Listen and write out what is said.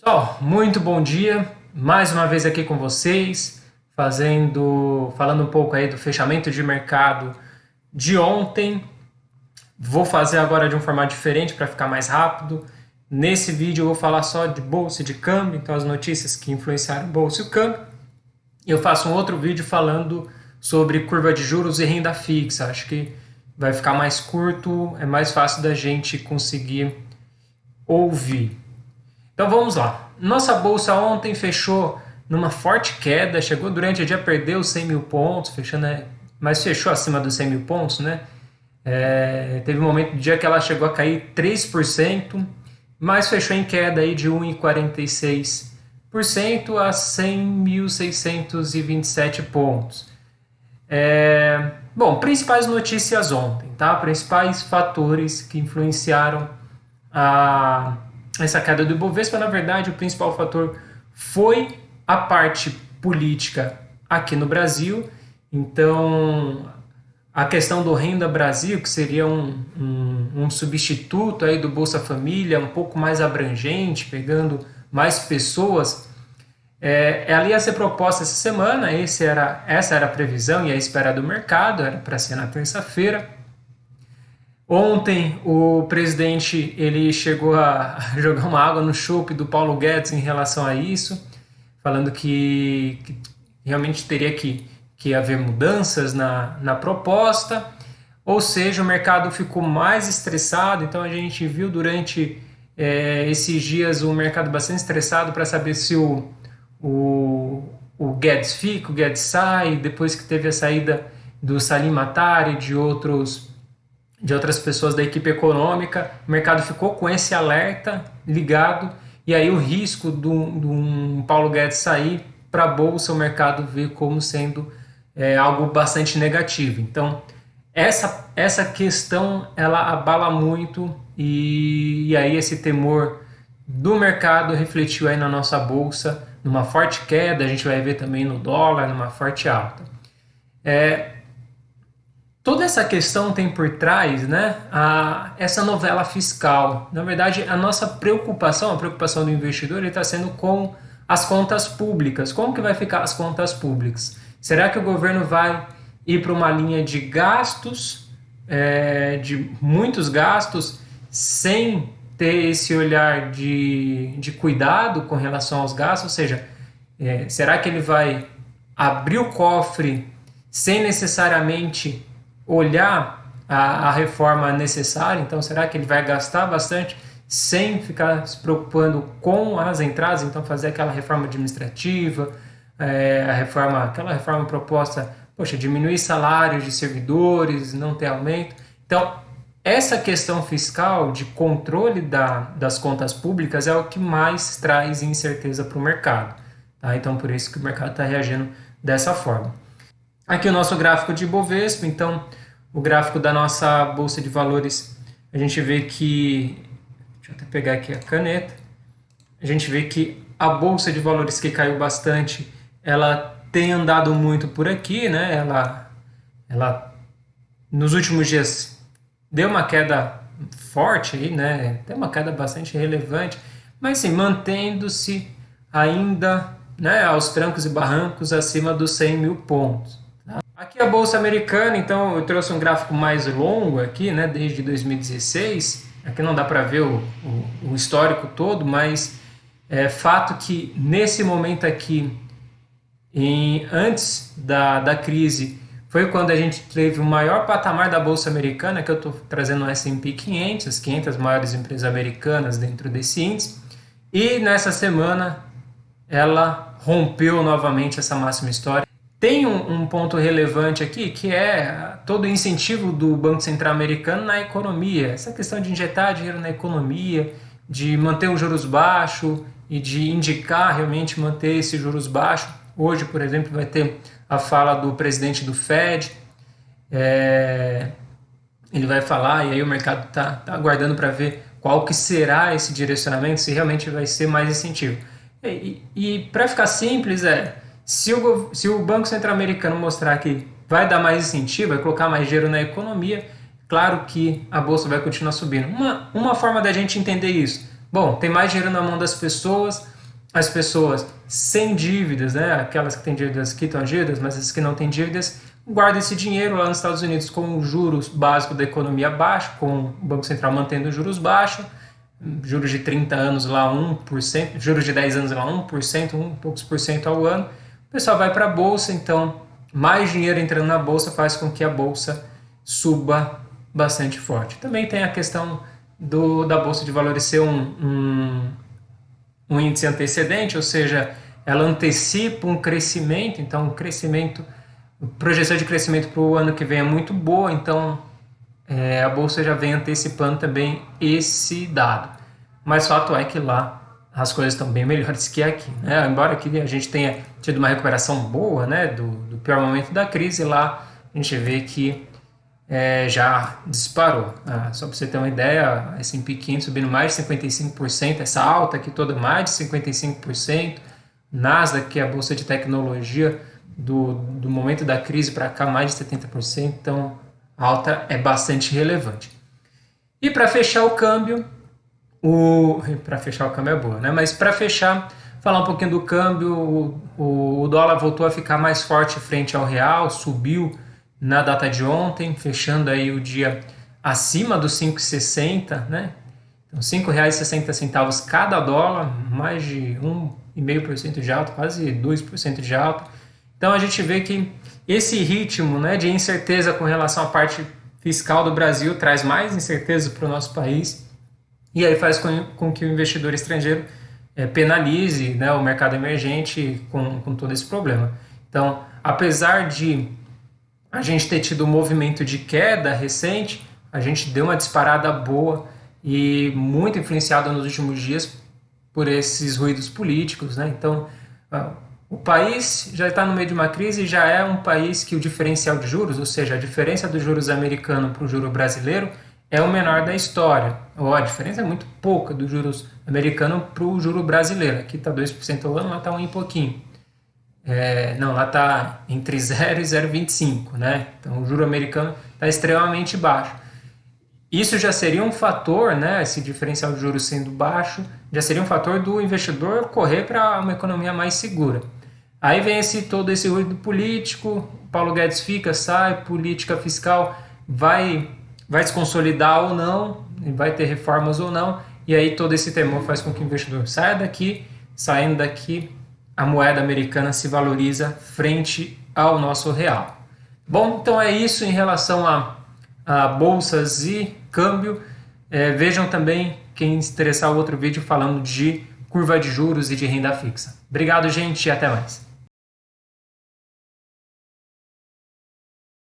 Pessoal, muito bom dia. Mais uma vez aqui com vocês, falando um pouco aí do fechamento de mercado de ontem. Vou fazer agora de um formato diferente para ficar mais rápido. Nesse vídeo eu vou falar só de bolsa e de câmbio, então as notícias que influenciaram bolsa e o câmbio. Eu faço um outro vídeo falando sobre curva de juros e renda fixa. Acho que vai ficar mais curto, é mais fácil da gente conseguir ouvir. Então vamos lá. Nossa bolsa ontem fechou numa forte queda, chegou durante o dia a perder os 100 mil pontos, mas fechou acima dos 100 mil pontos, né? Teve um momento do dia que ela chegou a cair 3%, mas fechou em queda aí de 1,46% a 100.627 pontos. Bom, principais notícias ontem, tá? Principais fatores que influenciaram essa queda do Ibovespa. Na verdade, o principal fator foi a parte política aqui no Brasil. Então, a questão do Renda Brasil, que seria um substituto aí do Bolsa Família, um pouco mais abrangente, pegando mais pessoas, ela ia ser proposta essa semana. Essa era a previsão e a espera do mercado, era para ser na terça-feira. Ontem o presidente ele chegou a jogar uma água no chope do Paulo Guedes em relação a isso, falando que realmente teria que haver mudanças na proposta, ou seja, o mercado ficou mais estressado. Então a gente viu durante esses dias o mercado bastante estressado para saber se o Guedes fica, o Guedes sai, depois que teve a saída do Salim Mattari, de outras pessoas da equipe econômica. O mercado ficou com esse alerta ligado, e aí o risco de um Paulo Guedes sair para a Bolsa, o mercado vê como sendo algo bastante negativo. Então, essa questão, ela abala muito, e aí esse temor do mercado refletiu aí na nossa Bolsa, numa forte queda. A gente vai ver também no dólar, numa forte alta. Toda essa questão tem por trás, né, essa novela fiscal. Na verdade, a nossa preocupação, a preocupação do investidor, está sendo com as contas públicas. Como que vai ficar as contas públicas? Será que o governo vai ir para uma linha de gastos, de muitos gastos, sem ter esse olhar de cuidado com relação aos gastos? Ou seja, será que ele vai abrir o cofre sem necessariamente olhar a reforma necessária? Então, será que ele vai gastar bastante sem ficar se preocupando com as entradas? Então, fazer aquela reforma administrativa, aquela reforma proposta, diminuir salários de servidores, não ter aumento. Então, essa questão fiscal de controle das contas públicas é o que mais traz incerteza para o mercado, tá? Então, por isso que o mercado está reagindo dessa forma. Aqui o nosso gráfico de Ibovespa. Então, o gráfico da nossa Bolsa de Valores, a gente vê que... Deixa eu até pegar aqui a caneta. A gente vê que a Bolsa de Valores, que caiu bastante, ela tem andado muito por aqui, né? Ela nos últimos dias deu uma queda forte aí, né? Tem uma queda bastante relevante, mas sim, mantendo-se ainda, né, aos trancos e barrancos acima dos 100 mil pontos. Aqui a Bolsa Americana. Então eu trouxe um gráfico mais longo aqui, né, desde 2016. Aqui não dá para ver o histórico todo, mas é fato que nesse momento aqui, antes da crise, foi quando a gente teve o maior patamar da Bolsa Americana, que eu estou trazendo o S&P 500, as 500 maiores empresas americanas dentro desse índice, e nessa semana ela rompeu novamente essa máxima histórica. Tem um ponto relevante aqui, que é todo o incentivo do Banco Central americano na economia. Essa questão de injetar dinheiro na economia, de manter os juros baixos e de indicar realmente manter esses juros baixos. Hoje, por exemplo, vai ter a fala do presidente do Fed. Ele vai falar, e aí o mercado está aguardando para ver qual que será esse direcionamento, se realmente vai ser mais incentivo. E para ficar simples, se o Banco Central americano mostrar que vai dar mais incentivo, vai colocar mais dinheiro na economia, claro que a Bolsa vai continuar subindo. Uma forma da gente entender isso: Bom, tem mais dinheiro na mão das pessoas, as pessoas sem dívidas, né? Aquelas que têm dívidas quitam as dívidas, mas as que não têm dívidas guardam esse dinheiro lá nos Estados Unidos com os juros básicos da economia baixos, com o Banco Central mantendo os juros baixos, juros de 30 anos lá 1%, juros de 10 anos lá 1%, poucos por cento ao ano. O pessoal vai para a bolsa, então mais dinheiro entrando na bolsa faz com que a bolsa suba bastante forte. Também tem a questão da bolsa de valores ser um índice antecedente, ou seja, ela antecipa um crescimento, então a projeção de crescimento para o ano que vem é muito boa, então a bolsa já vem antecipando também esse dado. Mas fato é que lá as coisas estão bem melhores que aqui, né? Embora aqui a gente tenha tido uma recuperação boa, né, do pior momento da crise, lá a gente vê que já disparou. Só para você ter uma ideia, a S&P 500 subindo mais de 55%, essa alta aqui toda mais de 55%, Nasdaq, que é a bolsa de tecnologia, do momento da crise para cá mais de 70%, então a alta é bastante relevante. E para fechar o câmbio, para fechar o câmbio é boa, né? Mas para fechar, falar um pouquinho do câmbio, o dólar voltou a ficar mais forte frente ao real, subiu na data de ontem, fechando aí o dia acima dos 5,60, né? Então, R$ 5,60 cada dólar, mais de 1,5% de alta, quase 2% de alta. Então a gente vê que esse ritmo, né, de incerteza com relação à parte fiscal do Brasil traz mais incerteza para o nosso país e aí faz com que o investidor estrangeiro penalize, né, o mercado emergente com todo esse problema. Então, apesar de a gente ter tido um movimento de queda recente, a gente deu uma disparada boa e muito influenciada nos últimos dias por esses ruídos políticos, né? Então, o país já está no meio de uma crise e já é um país que o diferencial de juros, ou seja, a diferença dos juros americano para o juro brasileiro é o menor da história. A diferença é muito pouca dos juros americano para o juro brasileiro. Aqui está 2% ao ano, lá está 1 e pouquinho. Não, lá está entre 0 e 0,25, né? Então o juro americano está extremamente baixo. Isso já seria um fator, né? Esse diferencial de juros sendo baixo, já seria um fator do investidor correr para uma economia mais segura. Aí vem todo esse ruído político, Paulo Guedes fica, sai, política fiscal vai se consolidar ou não, vai ter reformas ou não, e aí todo esse temor faz com que o investidor saia daqui, saindo daqui, a moeda americana se valoriza frente ao nosso real. Bom, então é isso em relação a bolsas e câmbio. Vejam também, quem se interessar, o outro vídeo falando de curva de juros e de renda fixa. Obrigado, gente, e até mais.